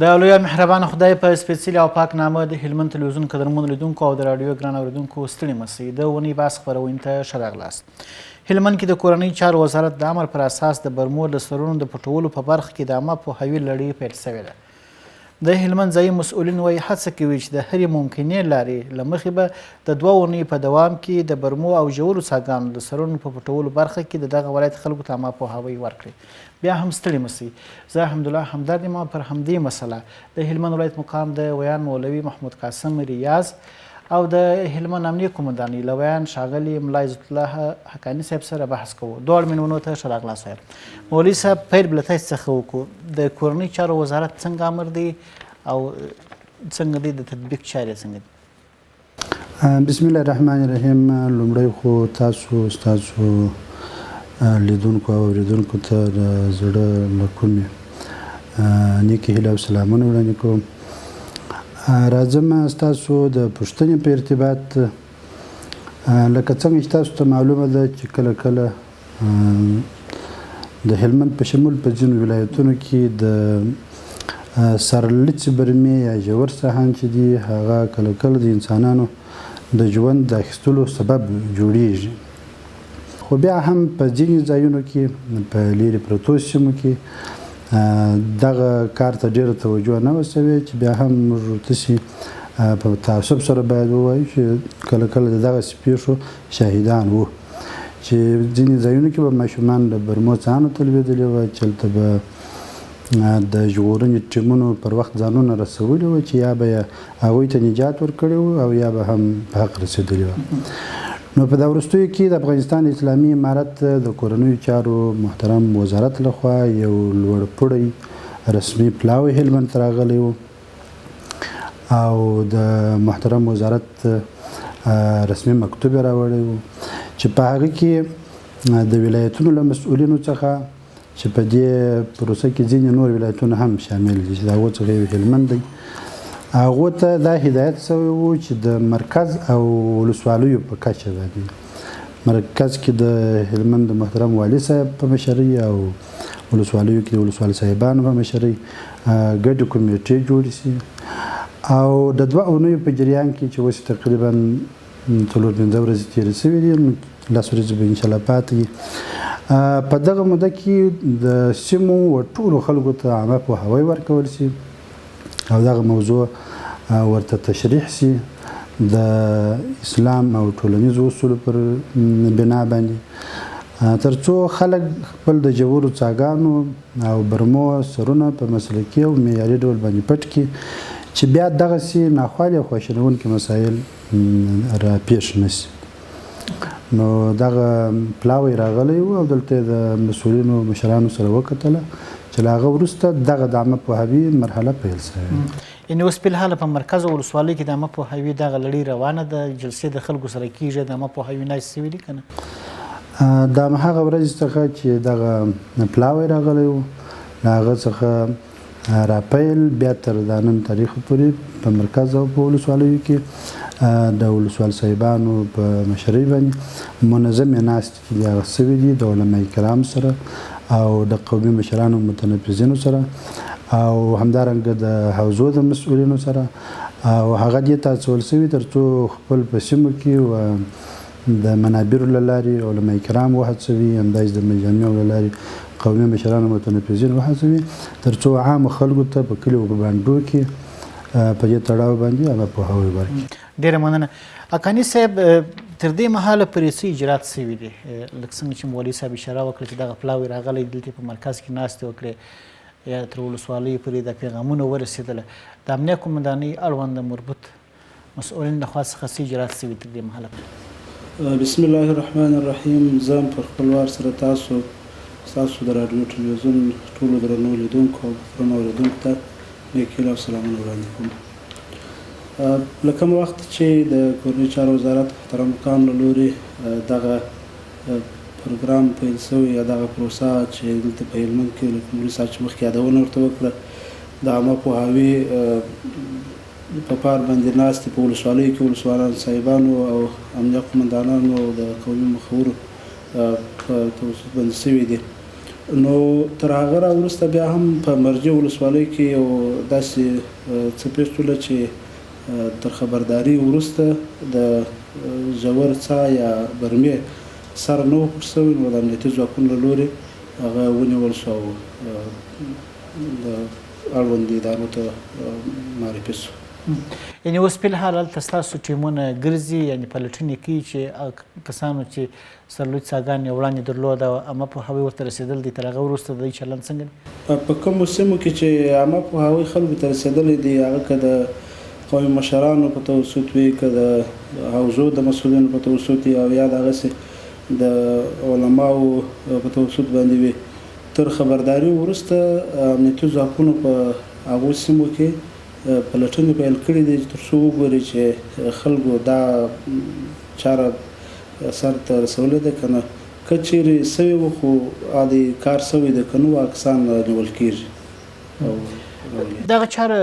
د لوی مهربان خدای په سپېڅلي او پاک نامه د هلمند تلویزیون قدرمنو لیدونکو او د راډیو ګران اورېدونکو ستړي مه د اونۍ بحث خپرونې ته ښه راغلاست. هلمند کې د کورنۍ چارو وزارت د امر پر اساس د برمو د سرونو د پټولو په برخه کې د عامه پوهاوي لړۍ پیل شوې ده. د هلمند ځایي مسؤلین وایي هڅه کوي چې د هرې ممکنې لارې له مخې به د 2 اونیو په دوام کې د برمو او ژورو څاګانو د سرونو په پټولو برخه کې د دغه ولایت خلکو ته عامه پوهاوی ورکړي. بیا هم ستړي مه شئ. زه حمدالله همدرد یم پر همدې مسله د هلمند ولایت مقام د ویان مولوي محمود قاسم ریاض او د هلمند امنیه قومندانۍ له ویان ښاغلي ملا عزت الله حقاني صاحب سره بحث کوو. دواړو مېلمنو ته ښه راغلاست وایم. مولوي صاحب پیل به له تاسې څخه وکړو. د کورنۍ چارو وزارت څنګه امر دی او څنګه دی د تطبیق چارې څنګه دي؟ بسم الله الرحمن الرحیم. لومړی خو ستاسو لیدونکو او اورېدونکو ته د زړه له کومې نیکې هیلې او سلامونه وړاندې کوم. راځم ستاسو د پوښتنې په ارتباط لکه څنګه چې تاسو ته معلومه ده چې کله کله د هلمند په شمول په ځینو ولایتونو کې د سرلڅې برمې یا ژور ساحان چې دي هغه کله کله د انسانانو د ژوند د اخیستلو سبب جوړیږي. خو بیا هم په ځینې ځایونو کې په لیرې پرتو سیمو کې دغه کار ته ډېره توجه نه وه شوې چې بیا هم موږ ورتسې په تعصب سره باید ووایو چې کله کله د دغسې پیښو شاهدان وو چې ځینې ځایونو کې به ماشومان د برمو څاڼو ته لوېدلي وه چې هلته به د ژغورنې ټیمونو پر وخت ځانونه رسولي وو چې یا به یې هغوی ته نجات ورکړی وو او یا به هم په حق رسېدلي وه. نو په دا وروستیو کې د افغانستان اسلامي امارت د کورنیو چارو محترم وزارت لخوا یو لوړپوړی رسمي پلاوی هلمند ته راغلی و او د محترم وزارت رسمي مکتوب یې راوړی و چې په هغه کې د ولایتونو له مسؤلینو څخه چې په دې پروسه کې ځینې نور ولایتونه هم شامل دي چې د هغو څخه یو هلمند دی. هغو ته دا هدایت شوی و چې د مرکز او ولسوالیو په کچه باندې مرکز کې د هلمند د محترم والي صاحب په مشرۍ او ولسوالیو کې د ولسوالي صاحبانو په مشرۍ ګډې کمیټې جوړې شي او د 2 اونیو په جریان کې چې اوس تقریبا 4-5 ورځې تېرې شوې دي، 10 ورځې به انشاءالله پاتې وي. په دغه موده کې د سیمو ټولو خلکو ته عامه پوهاوی ورکول شي او دغه موضوع ورته تشریح شي د اسلام او ټولنیزو اصولو پر بنا باندې تر څو خلک خپل د ژورو څاګانو او برمو سرونه په مسلکي او معیاري ډول باندې پټ کړي چې بیا دغسې ناخوالې او خواشینونکي مسایل راپېښ نه شي. نو دغه پلاوی راغلی و او دلته د مسؤلینو مشرانو سره وکتله چې له هغه وروسته دغه د عامه پوهاوي مرحله پیل شوې. یعنې اوس فلحاله په مرکز او ولسوالۍ کې د عامه پوهاوي دغه لړۍ روانه ده، جلسې د خلکو سره کېږي، د عامه پوهاوي ناستې شوي دي که نه؟ د همهغه ورځې څخه چې دغه پلاوی راغلی و له هغه څخه راپیل بیا تر دا نن تاریخ پورې په مرکز او په ولسوالیو کې د ولسوال صاحبانو په مشرۍ باندې منظمې ناستې چې دي هغه شوي دي د علما کرام سره او د قومي مشرانو متنفذینو سره او همدارنګه د حوزو د مسؤلینو سره او هغه دې ته هڅول شوي تر څو خپل په سیمو کې و د منابرو له لارې علما کرام وهڅوي، همداسې د مجامعو له لارې قومي مشرانو متنفذین وهڅوي تر څو عامو خلکو ته په کلیو په بانډو کې په دې تړاو باندې عامه پوهاوی ورکړي. ډېره مننه. حقاني صاحب تر دې مهاله پرې څه اجرات شوي دي؟ لکه څنګه چې مولوي صاحب اشاره وکړه چې دغه پلاوی راغلی دلته په مرکز کې ناستې وکړې یا تر ولسوالیو پورې د پیغامونه ورسېدله، د امنیه قومندانۍ اړونده مربوط مسؤلین لخوا څخه څه اجرات شوي تر دې مهاله؟ بسم الله الرحمن الرحیم. زه هم پر خپل وار سره ستاسو د راډیو ټلویزیون ټولو درنو لیدونکو او محترمو اورېدونکو ته نیکې هیلې او سلامونه وړاندې کوم. له کوم وخت چې د کورنیو چارو وزارت محترم مقام له لورې دغه پروګرام پیل شوی یا دغه پروسه چې دلته په هلمند کې لکه مولوي صاحب چې مخکې یادونه ورته وکړه د عامه پوهاوي په پار باندې ناستې په ولسوالیو کې ولسوالانو صاحبانو او امنیه قومندانانو او د قومي مخورو په توسط باندې شوي دي نو تر هغه راوروسته بیا هم په مرجع ولسوالۍ کې یو داسې څه پیښ شوله چې تر خبرداري وروسته د ژور څاه یا برمې سر نه و پټ شوی، نو د امنیتي ځواکونو له لورې هغه ونیول شو او د اړوندو ادارو ته معرفي شو. یعنې اوس فی الحال هلته ستاسو ټیمونه ګرځي، یعنې پلټنې کوي چې کسانو چې سرلوړي څاګانې وړاندې درلوده او عامه پوهاوی ورته رسېدل دي، تر هغه وروسته د دوی چلند څنګه دی؟ په کومو سیمو کې چې عامه پوهاوی خلکو ته رسېدلی دی، هغه که د قومي مشرانو په توسط وي، که د حوزو د مسؤلینو په توسط وي، او یا دغسې د علماو په توسط باندې وي، تر خبرداري وروسته امنیتي ځواکونو په هغو سیمو کې پلټنې پیل کړي دي تر څو وګوري چې خلکو دا چاره سر ته رسولې ده که نه. که چیرې سوی و خو عادي کار سوی ده که نه و کسان نیول کېږي. دغه چاره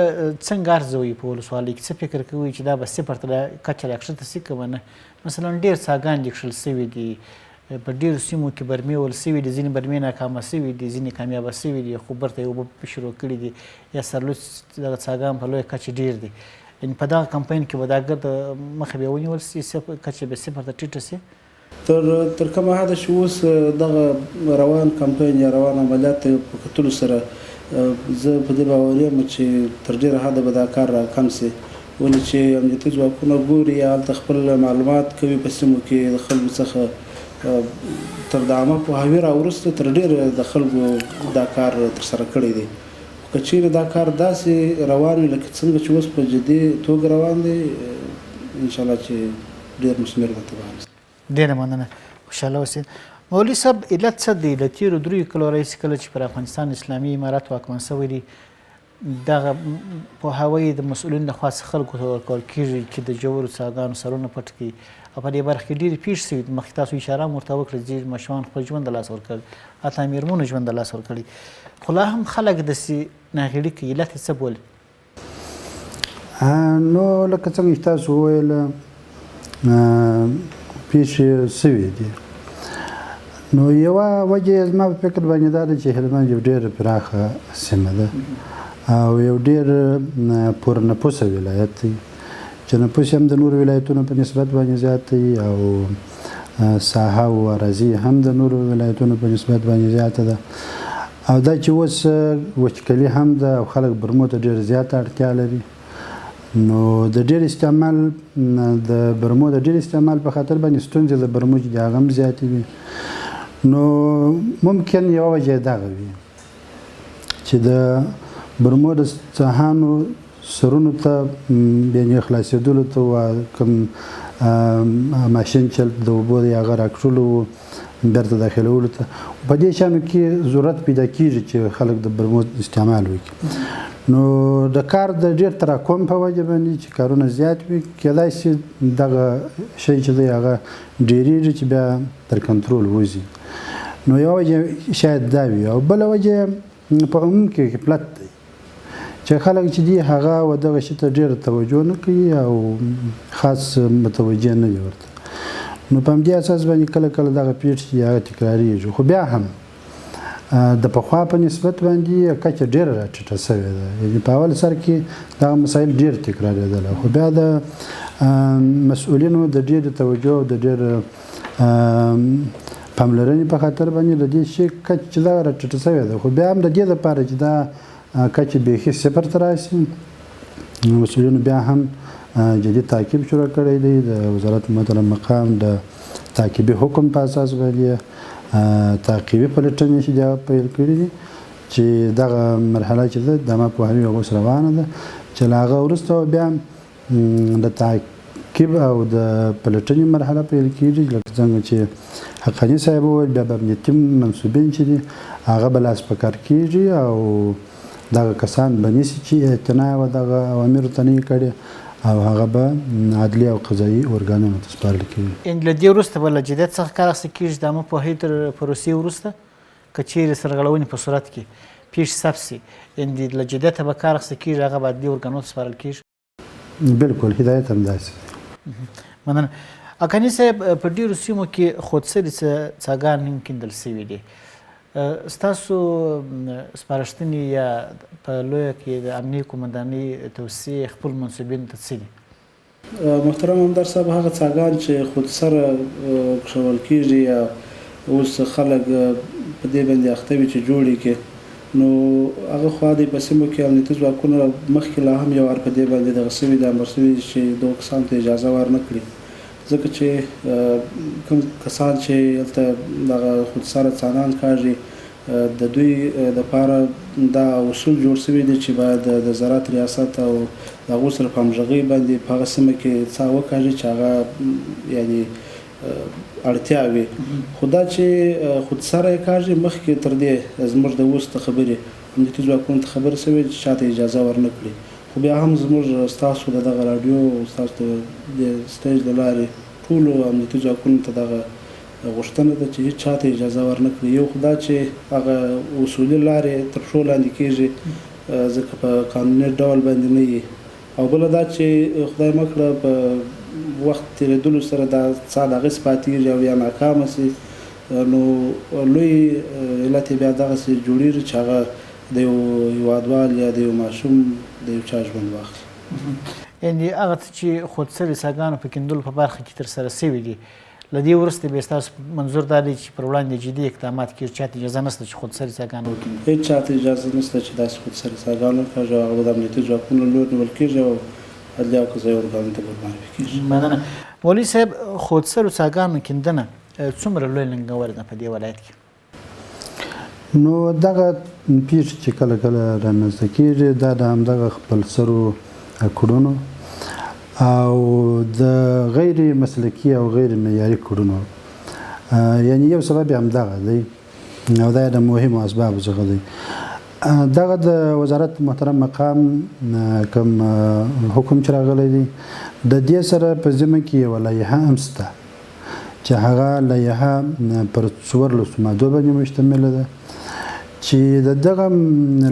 څنګه ارزوي په ولسوالۍ کې؟ څه فکر کوئ چې دا به صفر ته کچه راکښته شي که به نه؟ مثلا ډېر څاګانې دې کښل سوي دي، په ډېرو سیمو کې برمې ول سوي دي، ځینې برمې ناکامه سوي دي، ځینې کامیابه سوي دي، خو برته یې اوبه شروع کړي دي، یا سرلوڅ دغه څاګان په لویه کچه ډېر دي. یعنې په دغه کمپاین کې به دا ګرده مخه بیا ونیول سي، کچه به صفر ته ټیټه سي؟ تر کومه حده چې اوس دغه روان کمپاین یا روان عملیات ته په کتلو سره زه په دې باور یم چې تر ډېره حده به دا کار راکم سي، ولې چې امنیتي ځواکونه ګوري یا هلته خپل معلومات کوي په سیمو کې د خلکو څخه تر د عامه پوهاوي راوروسته تر ډېره د خلکو دا کار ترسره کړی دی. که چیرې دا کار داسې روان وي لکه څنګه چې اوس په جدي توګه روان دی، انشاءالله چې ډېر مثمر به تباه شي. ډېره مننه، خوشحاله اوسئ. مولوي صاحب، علت څه دی د تېرو 3 کلو راهیسې کله چې پر افغانستان اسلامي امارت واکمن شوی دی، دغه پوهاوی د مسؤلینو لخوا څخه خلکو ته ورکول کېږي چې د ژورو څاګانو سرونه پټ کړي، او په دې برخه کې ډېرې پېښې شوي دي. مخکې تاسو اشاره هم ورته وکړه چې ماشومان خپل ژوند د لاسه ورکړي، حتی مېرمنو ژوند د لاسه ورکړي، خو لا هم خلک داسې ناغېړي کوي. علت یې څه بولي؟ نو لکه څنګه چې تاسو وویل پیښې سوي دي، نو یوه وجه زما په فکر باندې دا ده چې هلمند یو ډېره پراخه سیمه ده او یو ډېر پرنفوسه ولایت دی چې نفوس هم د نورو ولایتونو په نسبت باندې زیات دی او ساحه او اراضي هم د نورو ولایتونو په نسبت باندې زیاته ده، او دا چې اوس وچکلي هم ده او خلک برمو ته ډېر زیاته اړتیا لري، نو د ډېر استعمال د برمو د ډېر استعمال په خاطر باندې ستونزې د برمو چې د هغه هم زیاتې وي. نو ممکن یوه وجه دغه وي چې د برمو د څاهانو سرونو ته یعنې خلاصېدلو ته کوم ماشین چې د اوبو د هغه راکښلو بیرته داخلولو ته په دې شیانو کې ضرورت پیدا کېږي چې خلک د برمو استعمال وکړي. نو د کار د ډېر تراکم په وجه باندې چې کارونه زیات وي، کیدای شي دغه شی چې دی هغه ډېرېږي چې بیا تر کنټرول وځي. نو یوه وجه شاید دا وي، او بله وجه په عموم کې غفلت دی چې خلک چې دي هغه و دغه شي ته ډېره توجه نه کوي او خاص متوجه نه دي ورته. نو په همدې اساس باندې کله کله دغه پیښې هغه تکرارېږي، خو بیا هم د پخوا په نسبت باندې کچه ډېره راټیټه سوې ده. یعنې په اول سر کې دغه مسایل ډېر تکرارېدله، خو بیا د مسؤلینو د ډېرې توجه او د ډېر پاملرنې په خاطر باندې د دې شي کچه چې دغه راټیټه سوې ده، خو بیا هم د دې دپاره چې دا کچه بیخي صفر ته راشي، مسؤلینو بیا هم جدي تعقیب شروع کړی دی. د وزارت محترم مقام د تعقیبي حکم په اساس باندې تعقیبي پلټنې چې دا پیل کړي دي چې دغه مرحله چې ده د عامه پوهاوي اوس روانه ده، چې له هغه وروسته بیا د تعقیب او د پلټنې مرحله پیل کېږي. لکه څنګه چې حقاني صاحب وویل، بیا به امنیتي منصوبین چې دي هغه به لاس په کار کېږي او دغه کسان به نیسي چې اعتنا و دغه اوامرو ته نه کړي او هغه به عدلي او قضایي ارګانونو ته سپارل کېږي. یعنې له دې وروسته به له جدیت څخه کار اخیستل کېږي د عامه پوهاوي تر پروسې وروسته، که چیرې سرغړونې په صورت کې پیښې ثبت سي، یعنې له جدیته به کار اخیستل کېږي، هغه به عدلي ارګانونو ته سپارل کېږي. بلکل هدایت همداسې دی. مننه. اکاني صاحب، په ډېرو سیمو کې خودسري څاګانې هم کیندل سوي دي، ستاسو سپارښتنې یا په لویه کې د امنیې قومندانۍ توصیې خپل منصوبینو ته څه دي؟ محترم همدار صاحب، هغه څاګان چې خودسره کښول کېږي یا اوس خلک په دې باندې اخته وي چې جوړ یې کړي، نو هغه خوا دی په سیمو کې امنیتي ځواکونه مخکې لا هم یو وار په دې باندې دغه سوي دي، امر سوي چې دغو کسانو ته اجازه ورنه کړي، ځکه چې کوم کسان چې هلته دغه خودسره څاګان کاږي د دوی دپاره دا اصول جوړ شوي دي چې باید د زراعت ریاست او د هغو سره په همغږۍ باندې په هغه سیمه کې څا وکاږي چې هغه یعنې اړتیا وي. خو دا چې خودسره یې کاږي، مخکې تر دې زموږ د اوس د خبرې امنیتي ځواکونو ته خبرې شوې چې چا ته اجازه ورنه کړي، خو بیا هم زموږ ستاسو د دغه راډیو او ستاسو د سټیج له لارې ټولو امنیتي ځواکونو ته دغه غوښتنه ده چې هېڅ چا ته اجازه ورنه کړي. یو خو دا چې هغه اصولي لارې تر پښو لاندې کېږي ځکه په قانوني ډول باندې نه وي، او بله دا چې خدای مه کړه په وخت تېرېدلو سره دا څا د هغسې پاتېږي او یا ناکامه سي، نو لوی علت یې بیا دغسې جوړېږي چې هغه د یو هېوادوال یا د یو ماشوم د یو چا ژوند واخلي. یعنې هغه څه چې خودسري څاګانو په کیندلو په برخه کې ترسره سوي دي، له دې وروسته بیا ستاسو منظور دا دی چې پر وړاندې جدي اقدامات کېږي، چا ته اجازه نشته چې خودسري څاګان وکړي؟ هېڅ چا ته اجازه نشته چې داسې خودسري څاګان وکړي، هغه به د امنیتي ځواکونو له لوري نیول کېږي او عدلي او قضایي ارګانونو ته ورمعرفي کېږي. مننه. مولوي صاحب، خودسرو څاګانو کیندنه څومره لوی ننګونه ده په دې ولایت کې؟ نو دغه پیښې چې کله کله رامنځته کېږي دا د همدغه خپلسرو کړنو او د غیر مسلکي او غیر معیاري کړنو، یعنی یو سبب یې همدغه دی او دا د مهمو اسبابو څخه دی. دغه د وزارت محترم مقام کوم حکم چې راغلی دی، د دې سره په ذمه کې یوه لایحه هم شته چې هغه لایحه پر 14 مادو باندې مشتمله ده، چې د دغه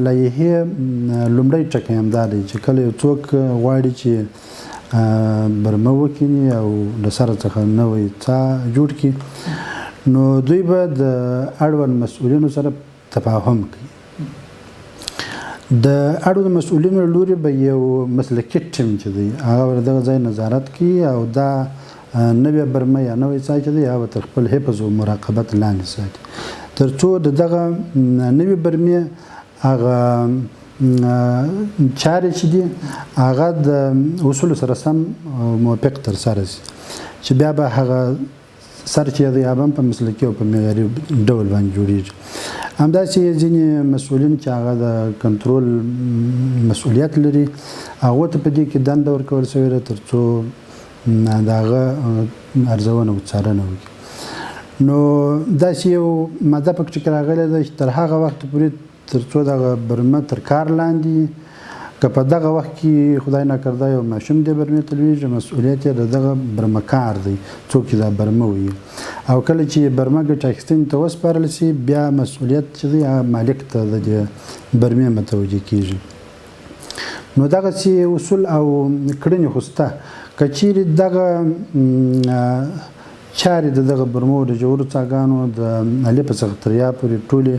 لایحې لومړی ټکی همدا دی چې کله یو څوک غواړي چې برمه وکیني او له سره څخه نوی څا جوړ کړي، نو دوی به د اړوند مسؤلینو سره تفاهم کوي. د اړوند مسؤلینو له لوري به یو مسلکي ټیم چې دی هغه ور دغه ځای نظارت کوي او دا نوې برمه یا نوی څا چې دی هغه تر خپل حفظ او مراقبت لاندې ساتي، تر څو د دغه نوې برمې هغه چارې چې دي هغه د اصولو سره سم موافق ترسره شي، چې بیا به هغه سرچې دی هغه په مسلکي او په معیاري ډول باندې جوړېږي. همداسې ځینې مسؤلین چې هغه د کنټرول مسؤلیت لري هغو ته په دې کې دنده ورکول شوې ده تر څو د هغه ارزونه او څارنه وکړي. نو داسې یو ماده پکې چې راغلی ده چې تر هغه وخت پورې تر څو دغه برمه تر کار لاندې که په دغه وخت کې خدای ناکرده یو ماشوم دې برمې ته لویږي، مسؤلیت یې د دغه برمه کار دی، څوک چې دا برمه وي، او کله چې برمه ګټه اخیستنې ته وسپارل شي بیا مسؤلیت چې دی هغه مالک ته د دې برمې متوجه کېږي. نو دغسې اصول او کړنې خو شته، که چیرې دغه چارې د دغه برمو د جوړو څاګانو د الف څخه تر یا پورې ټولې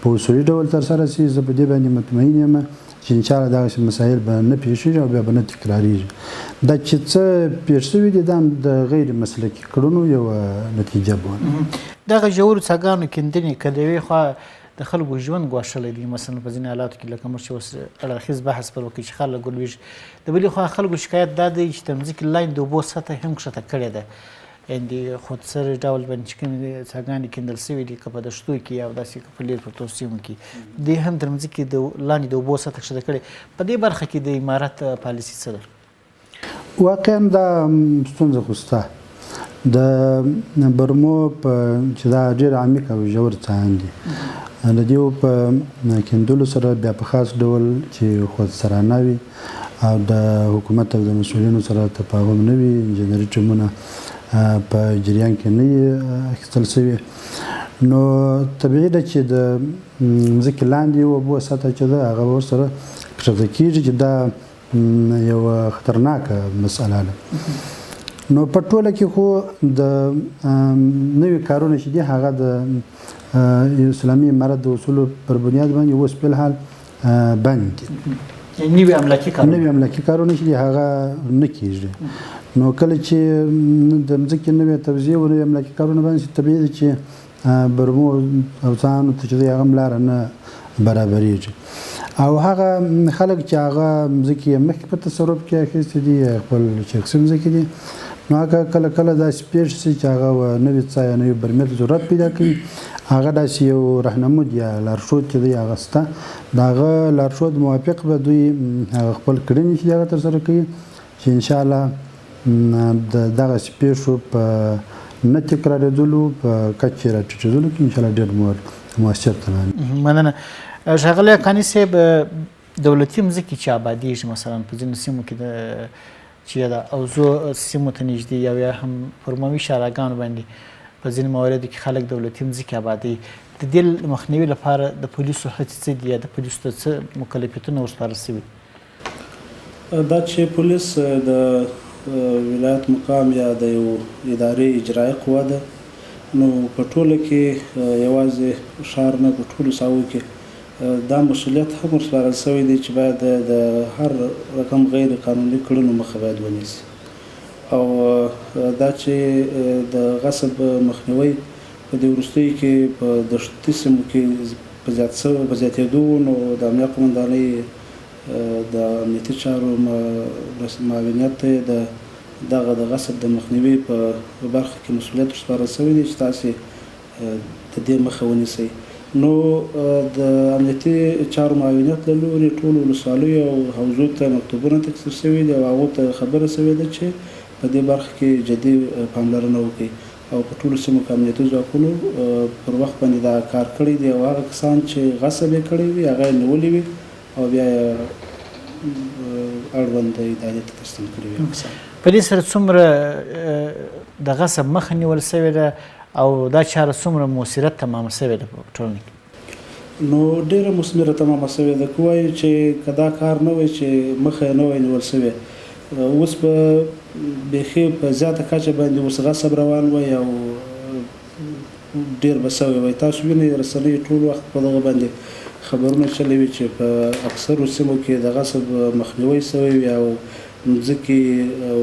په اصولي ډول ترسره شي، زه په دې باندې مطمئن یم چې انشاءالله دغسې مسایل به نه پېښېږي او بیا به نه تکرارېږي. دا چې څه پېښ شوي دي دا هم د غیر مسلکي کړنو یوه نتیجه بولم. دغه ژورو څاګانو کیندنې که د یوې خوا د خلکو ژوند ګواښلی دی، مثلا په ځینې حالاتو کې لکه موږ چې اوس اړخیز بحث پر وکړو چې خلک ولوېږي، د بلې خوا خلکو شکایت دا دی چې د مځکې لاندې د اوبو سطحه هم کښته کړې ده، یعنې خودسري ډول باندې چې کومې څاګانې کیندل شوي دي که په دښتو کې یا داسې که په لرې پرتو سیمو کې، دې هم تر مځکې د لاندې د اوبو سطحه کښته کړې. په دې برخه کې د امارت پالیسي څه ده؟ واقعا دا ستونزه خو شته د برمو په چې دا ډېر عمیق او ژور څاګان دي، د دې په کیندلو سره بیا په خاص ډول چې خودسرانه وي او د حکومت او د مسؤلینو سره تفاهم نه وي، انجنیري ټیمونه په جریان کې نه وي اخیستل شوي، نو طبیعي ده چې د مځکې لاندې اوبو سطحه چې ده هغه ورسره کښته کېږي، چې دا یوه خطرناکه مسئله ده. نو په ټوله کې خو د نوي کارونه چې دي هغه د اسلامي امارت د اصولو پر بنیاد باندې اوس په حال بند دي. نوي املاکي کارونه نوي املاکي کارونه چې هغه نه کیږي. نو کله چې د ځمکې نوې توزیع او نوې املاکي کارونه باندې طبیعي ده چې برمو او ځانو ته چې هغه لاره نه برابرېږي او هغه خلک چې هغه ځمکې مخکې په تصرف کې اخیستې دي خپل شخصي ځمکې دي نو هغه کله کله داسې پېښ شي چې هغه نوې څاه یا نوې برمې ضرورت پیدا کوي هغه داسې یو رهنمود یا لارښود چې دی هغه شته د هغه لارښود موافق به دوی هغه خپل کړنې چې هغه ترسره کوي چې انشاءالله د دغسې پېښو په نه تکرارېدلو په کچې راټیټېدلو کې انشاءالله ډېر مؤثر تمام. مننه. ښاغلی قانع صاحب دولتي مځکې چې آبادېږي مثلا په ځینو سیمو کې چې د اوزو سیمو ته نږدې یا هم فرموي شاراګانو باندې په ځینو مواردو کې خلک دولتي مځکې آبادوي د دې مخنیوي لپاره د پولیسو هڅې څه دي یا د پولیسو ته څه مکلفیتونه ورسپارل شوي؟ دا چې پولیس د ولایت مقام یا د یو ادارې اجرایي قوه ده نو په ټوله کې یوازې ښار نه په ټولو ساحو کې دا مسؤلیت هم ورسپارل شوی دی چې باید د هر رقم غیر قانوني کړنو مخه باید ونیسي او دا چې د غصب مخنیوی په دې وروستیو کې په دښتي سیمو کې په زیاتېدو نو د امنیه قومندانۍ د امنیتي چارو معاونیت ته دغه د غصب د مخنیوي په برخه کې مسؤلیت ورسپارل شوی دی چې تاسې د دې مخه ونیسئ. نو د امنیتي چارو معاونیت له لوري ټولو ولسوالیو او حوزو ته مکتوبونه تکثیر شوي دي او هغو ته خبره شوې ده چې په دې برخه کې جدي پاملرنه وکړي او په ټولو سیمو کې امنیتي ځواکونو پر وخت باندې دا کار کړی دی او هغه کسان چې غصب یې کړی وي هغه یې نیولي وي او بیا یې اړوند ادارې ته تسلیم کړي وي. په دې سره څومره د غصب مخه نیول شوې ده او دا چاره څومره مؤثره تمامه شوې ده په ټولنه کې؟ نو ډېره مثمره تمامه شوې ده که وایو چې که دا کار نه وای چې مخه یې نه وای نیول شوې اوس به بیخي په زیاته کچه باندې اوس غصب روان وای او ډېر به شوی وای. تاسو وینئ رسنیو ټول وخت په دغه باندې خبرونه چلوي چې په اکثرو سیمو کې د غصب مخنیوی شوی وي او مځکې او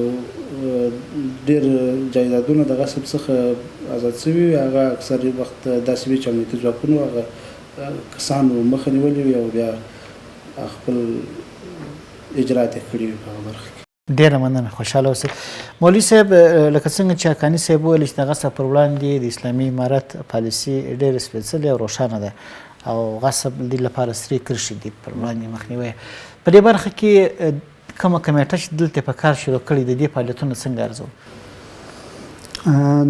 ډېر جایدادونه د غصب څخه آزاد شوي وي هغه اکثر وخت داسې وي چې امنیتي ځواکونو هغه کسانو مخه نیولې وي او بیا خپل اجرات یې کړي وي په هغه برخه کې. ډېره مننه خوشحاله اوسئ. مولوي صاحب لکه څنګه چې قانع صاحب وویل چې د غصب پر وړاندې د اسلامي امارت پالیسي ډېره سپېڅلې او روښانه ده او غصب دې لپاره سرې کرښې دي پر وړاندې مخنیوی په دې برخه کې کومه کمیټه چې دلته په کار شروع کړې د دې فعالیتونه څنګه ارزو؟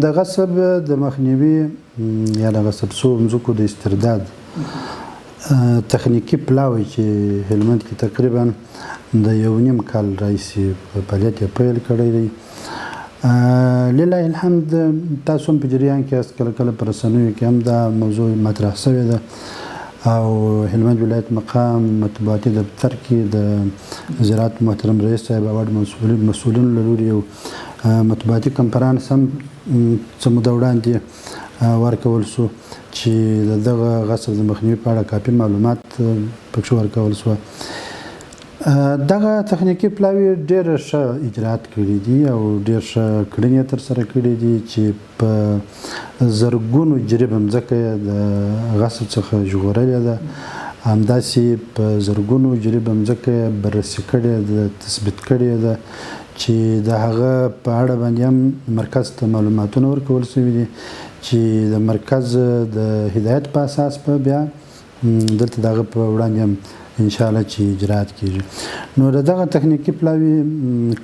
د غصب د مخنیوي یا د غصب شوو ځمکو د استرداد تخنیکي پلاوی چې هلمند کې تقریبا د 1.5 کال راهیسې فعالیت یې پیل کړی دی. لله الحمد تاسو هم په جریان کې یاست کله کله په رسنیو کې هم دا موضوع مطرح شوې ده او هلمند ولایت مقام مطبوعاتي دفتر کې د زراعت محترم رئیس صاحب او مسؤلینو له لوري یو مطبوعاتي کنفرانس هم څه موده وړاندې ورکول شو چې دغه غصب د مخنیوي په اړه کافي معلومات پکې ورکول شوه. دغه تخنیکي پلاوی ډېر ښه اجرات کړي دي او ډېر ښه کړنې یې ترسره کړي دي چې په زرګونو جریبه مځکه د غصب څخه ژغورلې ده همداسې په زرګونو جریبه مځکه بررسي کړې ده تثبیت کړې ده چې د هغه په اړه باندې هم مرکز ته معلوماتونه ورکول شوي دي چې د مرکز د هدایت په اساس په بیا دلته دغه په وړاندې هم انشاءالله چې اجرات کیږي. نو دغه تخنیکي پلاوی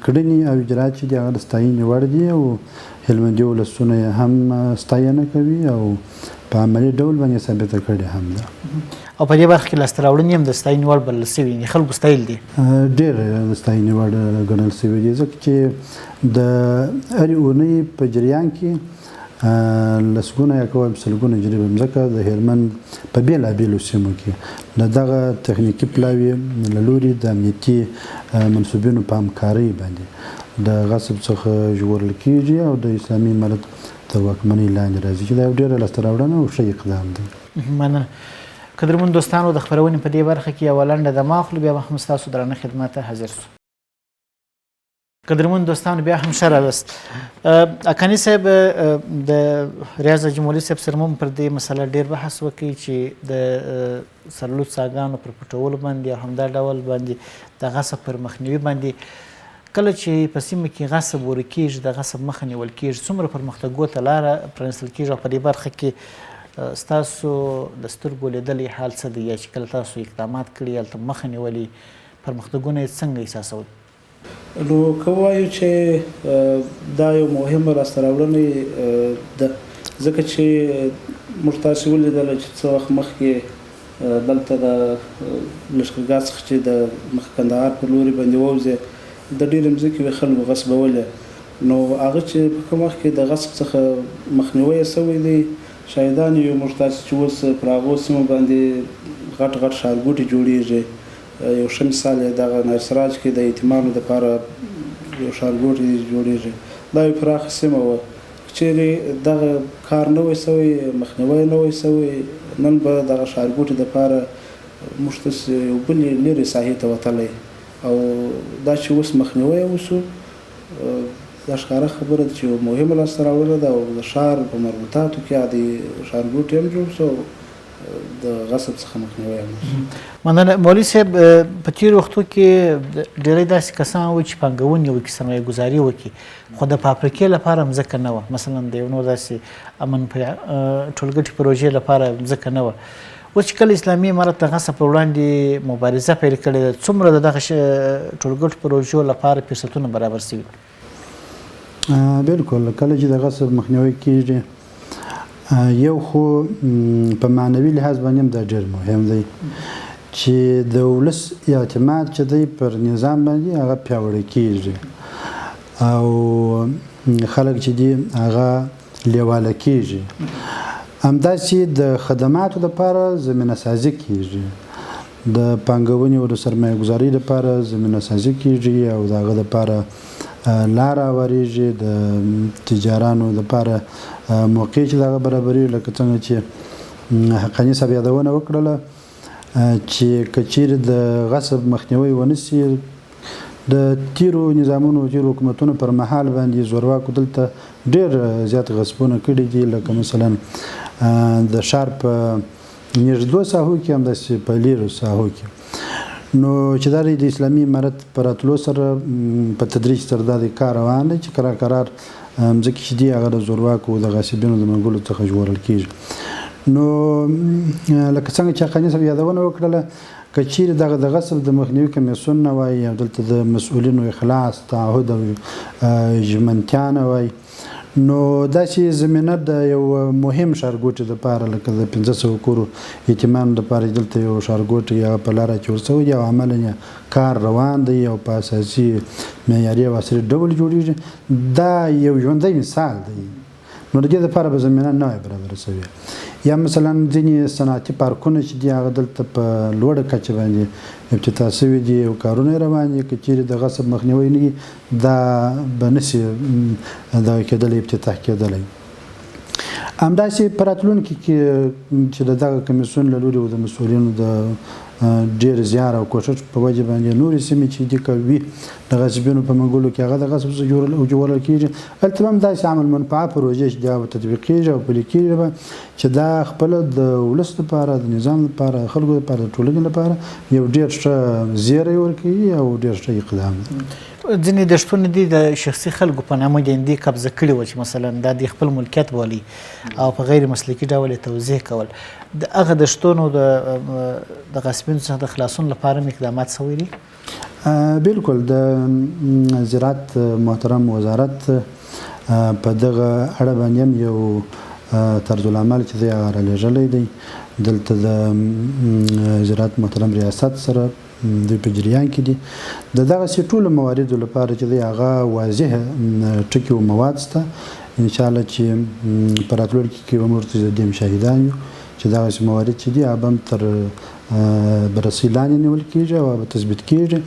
کړنې او اجرات چې دي هغه د ستاینې وړ دي او هلمندي ولسونه یې هم ستاینه کوي او په عملي ډول باندې ثابته کړې هم ده او په دې برخه کې لاسته راوړنې هم د ستاینې وړ بلل شوي دي خلکو ستایل دي ډېر د ستاینې وړ ګڼل شوي دي ځکه چې د هرې اونۍ په جریان کې لسګونه یا که وایم سلګونه جریبه مځکه د هلمند په بېلابېلو سیمو کې د دغه تخنیکي پلاوي له لوري د امنیتي منصوبینو په همکارۍ باندې د غصب څخه ژغورل کېږي او د اسلامي امارت د واکمنۍ لاندې راځي چې دا یو ډېره لاسته راوړنه او ښه اقدام دی. مننه. قدرمن دوستانو، د خپرونې په دې برخه کې یوه لنډه دمه اخلو، بیا به هم ستاسو درانه خدمت ته حاضر سو. قدرمن دوستانو، بیا هم ښه راغلاست. اکاني صاحب، د ریاض حاجي مولوي صاحب سره مو پر دې مسله ډېر بحث وکړي چې د سرلوط څاګانو پر پټولو باندې او همدا ډول باندې د غصب پر مخنیوي باندې کله چې په سیمه کې غصب ورکېږي، د غصب مخه نیول کېږي، څومره پرمختګو ته لاره پرانیستل کېږي او په دې برخه کې ستاسو د سترګو لیدلی حال څه دی، یا چې کله تاسو اقدامات کړي هلته مخه نیولي، پرمختګونه یې څنګه احساسوئ؟ نو که ووایو چې دا یو مهمه لاسته راوړنه ده، ځکه چې موږ تاسې ولیدله چې څه وخت مخکې دلته د لښکرګاه څخه چې د مخ کندهار پر لوري باندې ووځي د ډېرې مځکې وې خلکو غصبولې، نو هغه چې په کوم وخت کې د غصب څخه مخنیوی یې سوی دی، شاهدان یو موږ تاسې چې اوس پر هغو سیمو باندې غټ غټ ښارګوټي جوړېږي. یو ښه مثال یې دغه نایسراج کې د یتیمانو دپاره یو ښارګوټی جوړېږي، دا یو پراخه سیمه وه. که چیرې دغه کار نه وی سوی، مخنیوی نه وی سوی، نن به دغه ښارګوټي دپاره موږ تاسې یو بلې لرې ساحې ته وتلی، او دا چې اوس مخنیوی وشو دا ښکاره خبره ده چې یو مهمه لاسته راوړنه ده، او د ښار په مربوطاتو کې د ښارګوټي هم جوړ شو، د غصب څخه مخنیوی هم وشو. مننه. مولوي صاحب، په تېرو وختو کې ډېری داسې کسان وو چې پانګونې وکړي، سرمایه ګزاري وکړي، خو د فابریکې لپاره مځکه نه وه، مثلا د یو نور داسې امن ټولګټې پروژې لپاره مځکه نه وه. اوس چې کله اسلامي امارت د غصب پر وړاندې مبارزه پیل کړې ده، څومره د دغه ټولګټو پروژو لپاره فرصتونه برابر شوي؟ بالکل. کله چې د غصب مخنیوی کېږي، یو خو په معنوي لحاظ باندې هم دا ډېر مهم دی چې د ولس اعتماد چې دی پر نظام باندې هغه پیاوړی کېږي او خلک چې دي هغه لیواله کېږي. همداسې د خدماتو دپاره زمینه سازي کېږي، د پانګونې او د سرمایه ګزارۍ دپاره زمینه سازي کېږي او د هغه دپاره لاره هواریږي، د تجارانو دپاره موقع چې د هغه برابرېږي. لکه څنګه چې حقاني صاحب یادونه وکړله چې که چیرې د غصب مخنیوی ونه سي، د تیرو نظامونو تیرو حکومتونو پر مهال باندې زورواکو دلته ډېر زیات غصبونه کړي دي، لکه مثلا د ښار په نږدو ساحو کې همداسې په لیرو ساحو کې. نو چې دا د اسلامي امارت په راتلو سره په تدریج سره دا د کار روان دی چې قرار مځکې چې دي هغه د زورواکو د غاصبینو د منګولو څخه ژغورل کېږي. نو لکه څنګه چې حقاني صاحب یادونه وکړله، که چیرې دغه د غصب د مخنیوي کمیسیون نه وای او دلته د مسؤلینو اخلاص، تعهد او ژمنتیا نه وای، نو داسې زمینه د یو مهم ښارګوټي دپاره لکه د 500 کورو یتیمانو دپاره دلته یو ښارګوټی هغه په لاره کې ورسوی دی او عملا کار روان دی او په اساسي معیاري او عصري ډول جوړېږي. دا یو ژوندی مثال دی. نو د دې دپاره به زمینه نه وای برابره سوې. یا مثلا ځینې صنعتي پارکونه چې دي هغه دلته په لوړه کچه باندې افتتاح سوي دي او کارونه یې روان دي، که چیرې د غصب مخنیوی نه وي دا به نسي دغه کېدلی، افتتاح کېدلی. همداسې په راتلونکي کې چې د دغه کمیسیون له لوري او د مسؤلینو د ډېر زیار او کوښښ په وجه باندې نورې سیمې چې دي که وي د غصبینو په منګولو کې هغه د غصب څخه ژغورل کېږي، هلته هم داسې عمل منفعه پروژې چې دا به تطبیقېږي او پلي کېږي به چې دا خپله د ولس لپاره، د نظام لپاره، د خلکو لپاره، د ټولنې لپاره یو ډېر ښه زیری ورکوي او ډېر ښه اقدام دی. ځینې دشتونه دي د شخصي خلکو په نامه د قبضه کړي وو چې مثلا دا د خپل ملکیت بولي او په غیر مسلکي ډول یې توضیح کول. د هغه دشتونو د غاصبینو څخه د خلاصون لپاره هم اقدامات سوي دي؟ بالکل. د زراعت محترم وزارت په دغه اړه باندې هم یو طرز العمل چې دی هغه رالیږلی دی. دلته د زراعت محترم ریاست سره دوی په جریان کې دي. د دغسې ټولو مواردو لپاره چې دی هغه واضح ټکي او مواد شته. انشاءالله چې په راتلونکي کې به موږ د دې شاهدان یو چې دغسې موارد چې دي هغه هم تر بررسي لاندې نیول کېږي او به تثبیت کېږي.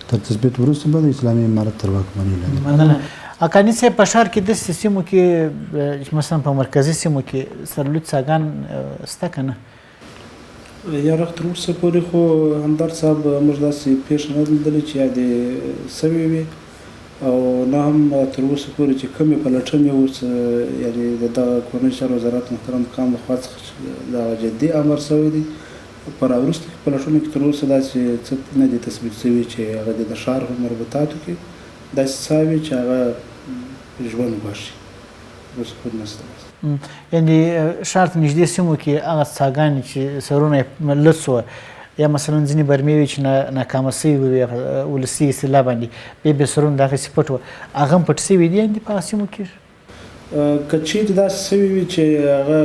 تر تثبیت وروسته به د اسلامي امارت تر واکمنۍ لاندې. مننه. اکاني صاحب په ښار کې داسې سیمو کې مثلا په مرکزي سیمو کې سرلوت څاګان شته که نه؟ یاره تر اوسه پورې خو همدرد صاحب موږ داسې پېښه نه لیدلې چې یادې سوې وي او نه هم تر اوسه پورې چې کومې پلټنې اوس یعنې د دغه کورني چارو وزارت محترم مقام لخوا څخه دغه جدي امر سوی دی. په راوروسته پلټنو کې تر اوسه داسې څه نه دي تثبیت سوي چې هغه د ښار په مربوطاتو کې داسې څه وي چې هغه ژوند وبخښي. اوس پورې نشته. یعنې ښار ته نږدې سیمو کې هغه څاګانې چې سرونه یې لڅ وه یا مثلا ځینې برمې وي چې ناکامه سوي وي ولسي اصطلاح باندې بیا سرونه دغسې پټ وه هغه هم پټ سوي دي یعنې په هغه سیمو کې؟ که چیرې داسې سوي وي چې هغه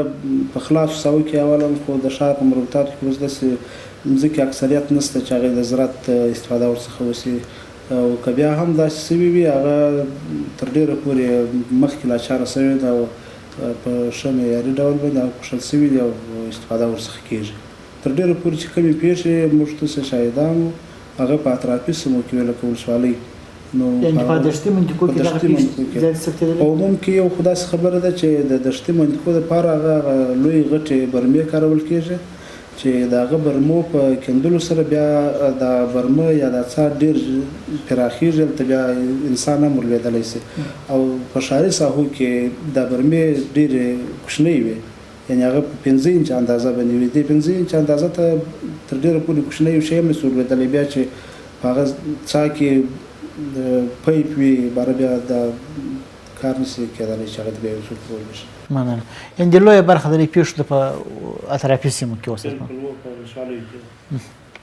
په خلاصو ساحو کې اولا خو د ښار په مربوطاتو کې اوس داسې مځکې اکثریت نشته چې هغې د زراعت استفاده ورڅخه وشي او که بیا هم داسې سوي وي هغه تر ډېره پورې مخکې لا چاره سوې ده او په ښه معیاري ډول باندې هغه پوښل سوي دي او استفاده ورڅخه کېږي. تر ډېره پورې چې کومې پیښې موږ ته شاهدان وو هغه په اطرافي سیمو کې وي لکه ولسوالۍ نو په دشتي منطقو کې دغه پیښې زیاتې سختېدلې. په عموم کې یو خو داسې خبره ده چې د دشتي منطقو دپاره هغه لویې غټې برمې کارول کېږي چې د هغه برمو په کیندلو سره بیا دا برمه یا دا څاه ډېر پراخېږي هلته بیا انسان هم ورلوېدلی شي او په ښاري ساحو کې دا برمې ډېرې کوچنۍ وي یعنې هغه په 5 انچ اندازه باندې وي. دې 5 انچ اندازه ته تر ډېره پورې کوچنی یو شی هم نشي ورلوېدلی بیا چې په هغه څاه کې پایپ وي باره بیا دا کار نشي کېدلی چې هغه ته بیا یو څوک وویل شي. مننه. یعنې لویه برخه د دې پیښو د په اطرافي سیمو کې اوس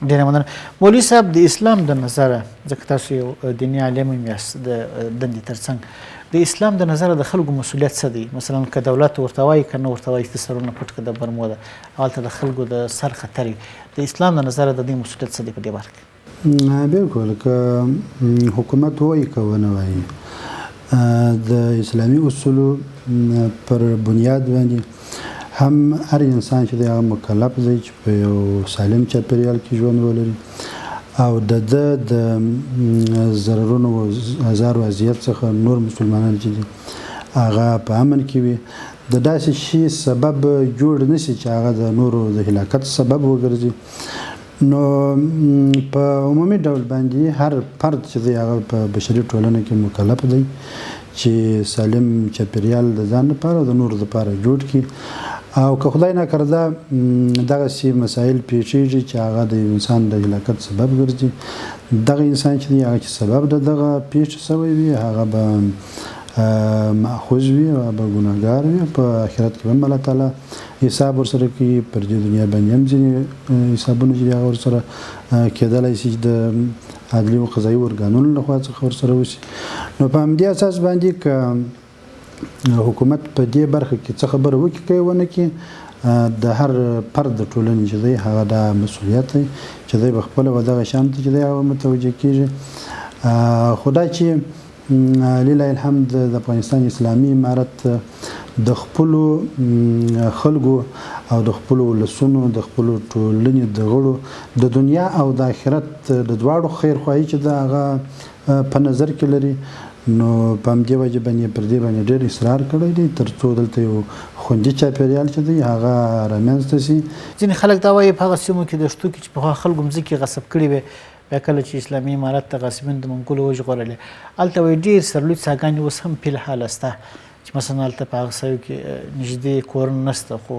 ډېره مننه. مولوي صاحب د اسلام د نظره ځکه تاسو یو دیني عالم هم یاست د دندې تر څنګ د اسلام د نظره د خلکو مسؤلیت څه دی؟ مثلا که دولت ورته وایي که نه ورته وایي چې سرونه پټ کړه د برمو ده هلته د خلکو د سر خطر وي د اسلام د نظره د دې مسؤلیت څه دی په دې برخه کې؟ بالکل که حکومت وایي که ونه وایي د اسلامي اصولو پر بنیاد باندې هم هر انسان چې دی هغه مکلف دی چې په یو سالم چاپېریال کې ژوند ولري او د ده د ضررونو او ازار و اذیت څخه نور مسلمانان چې دي هغه په امن کې وي د داسې شي سبب جوړ نشي چې هغه د نورو د هلاکت سبب وګرځي. نو په عمومي ډول باندې هر فرد چې دی هغه په بشري ټولنه کې مکلف دی چې سالم چاپېریال د ځان لپاره او د نورو لپاره جوړ کړي او که خدای نکرده دغسې مسایل پیښیږي چې هغه د انسان د هلاکت سبب ګرځي دغه انسان چې دی هغه چې سبب د دغه پیښې سوی وي هغه به مأخوذ وي او به ګناهګار وي په آخرت کې هم الله تعالی حساب ورسره کوي پر دې دنیا باندې هم ځینې حسابونه چې هغه ورسره کېدلی شي چې د عدلي او قضایي ارګانونو لخوا څخه ورسره وشي. نو په همدې اساس باندې که حکومت په دې برخه کې څه خبره وکړي که یې ونه کړي د هر فرد د ټولنې چې دی هغه دا مسؤلیت دی چې دی به خپله به دغه شان ته چې دی هغه متوجه کېږي. خو دا چې لله الحمد د افغانستان اسلامي امارت د خپلو خلکو او د خپلو ولسونو د خپلو ټولنې د غړو د دنیا او د آخرت د دواړو خیرخواهي چې د هغه په نظر کې لري نو په همدې وجه باندې پر دې باندې ډېر اصرار کړی دی تر څو دلته یو خوندي چاپېریال چې دی هغه رامنځته شي. ځینې خلک دا وایي په هغه سیمو کې د شتو کې چې پخوا خلکو مځکې غصب کړي وې بیا کله چې اسلامي امارت ته غاصبین د منګولو وژغورلې هلته وایي ډېر سرلوڅ څاګانې اوس هم فی الحال شته چې مثلا هلته په هغه ځایو کې نږدې کورونه نشته خو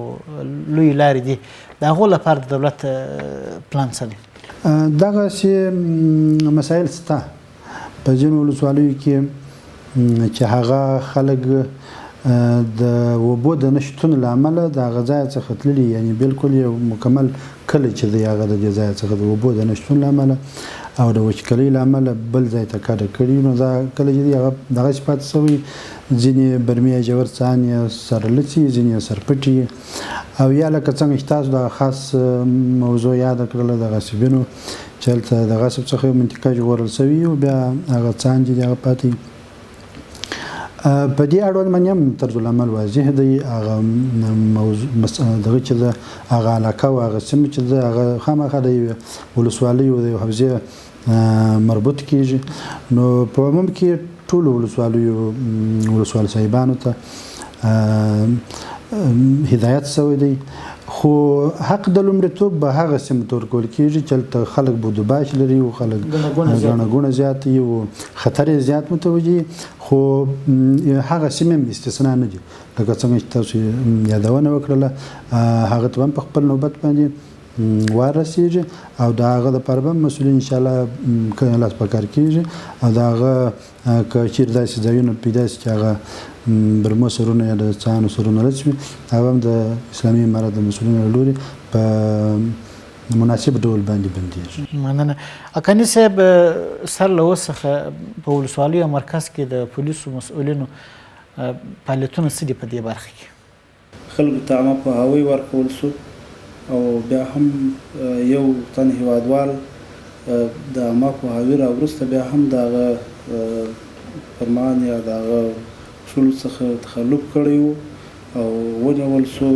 لویې لارې دي د هغو لپاره د دولت پلان څه دی؟ دغسې مسایل شته په ځینو ولسوالیو کې چې هغه خلک د اوبو د نشتون له امله د هغه ځای څخه تللي یعنې بالکل یو مکمل کلی چې دی هغه د دې ځای څخه د اوبو د نشتون له امله او د وچکلۍ له امله بل ځای ته کډه کړي نو دا کله چې دی هغه دغسې پاتې شوی ځینې برمې ژور څاهن یې سرلڅي ځینې یې سرپټي او یا لکه څنګه چې تاسو دغه خاص موضوع یاده کړله د غاصبینو چې هلته د غصب څخه یو منطقه ژغورل شوي او بیا هغه څاهن چې دی هغه پاتې په دې اړوند باندې هم طرز العمل واضح دی هغه دغه چې د هغه علاقه او هغه سیمه چې د هغه خامخا د ولسوالۍ او د حوزې مربوط کیږي نو په عموم کې ټولو ولسوال صاحبانو ته هدایت شوی دی خو حق د لومړیتوب به هغه سیمو ته ورکول کېږي چې هلته خلک بودوباش لري او خلک ګڼه ګوڼه زیات وي او خطر یې زیات متوجه وي خو هغه سیمې هم استثنا نه دي لکه څنګه چې تاسو یادونه وکړله هغه ته هم په خپل نوبت باندې وار رسیږي او د هغه دپاره به مسؤلین انشاءالله لاس په کار کېږي او د هغه که چېرې داسې ځایونه پیدا شي چې هغه برمو سرونه یا د څانو سرونه رد شوي هغه هم د اسلامي امارت د مسؤلینو له لوري په مناسب ډول باندې بندېږي. مننه. اکاني صاحب سر له اوس څخه په ولسوالۍ او مرکز کې د پولیسو مسؤلینو فعالیتونه څه دي په دې برخه کې؟ خلکو ته عامه پوهاوی ورکول شو او بیا هم یو تن هیوادوال د عامه پوهاوي راوروسته بیا هم د هغه فرمان یا د هغه اصولو څخه تخلف کړی و او ونیول شو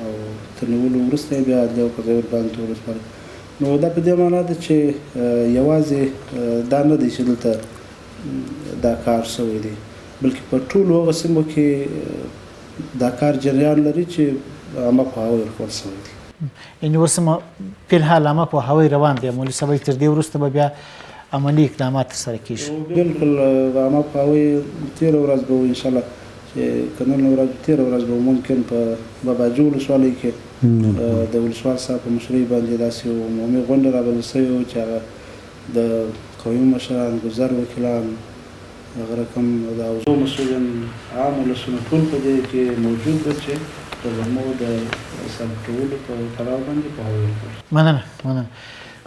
او تر نیولو وروسته یې بیا عدلیه او قضایي ورباندې وسپارل. نو دا په دې معنا ده چې یوازې دا نه دی چې دلته دا کار شوی دی بلکې په ټولو هغه سیمو کې دا کار جریان لري چې عامه پوهاوی ورکول شوی دی. یعنې اوس هم فلحال عامه پوهاوی روان دی مولوي صاحب تر دې وروسته به بیا عملي اقدامات ترسره کېږي. بلکل عامه پوهاوی تېره ورځ به وو انشاءالله چې که نن ورځ تېره ورځ به ممکن په باباجي ولسوالۍ کې د ولسوال صاحب په مشرۍ باندې داسې یو عمومي غونډه رابلل شوې وه چې هغه د قومي مشران ګذر وکیلان هغه رقم د حوزو مسؤلین عام ولسونه ټول په دې کې موجود وو چې د زمو د ثبت کولو په پړاو باندې پوهاوی ورکړي. مننه.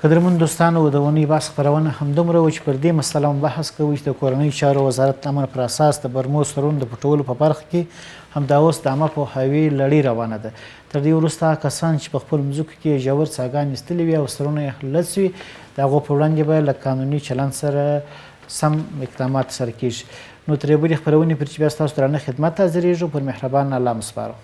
قدرمن دوستانو د اونۍ بعد خپرونه همدومره وه چې پر دې مسله هم بحث کوو چې د کورنۍ چارو وزارت د امر پر اساس د برمو سرونو د پټولو په برخه کې همدا اوس د عامه پوهاوي لړۍ روانه ده. تر دې وروسته کسان چې په خپلو مځکو کې ژور څاګانې ایستلې وي او سرونه یې خلص وي د هغو په وړاندې به له قانوني چلند سره سم اقدامات سره کېږي. نو تر یوې بلې خپرونې پورې چې بیا ستاسو درانه خدمت ته حاضرېږو پر مهربان الله مو سپارو.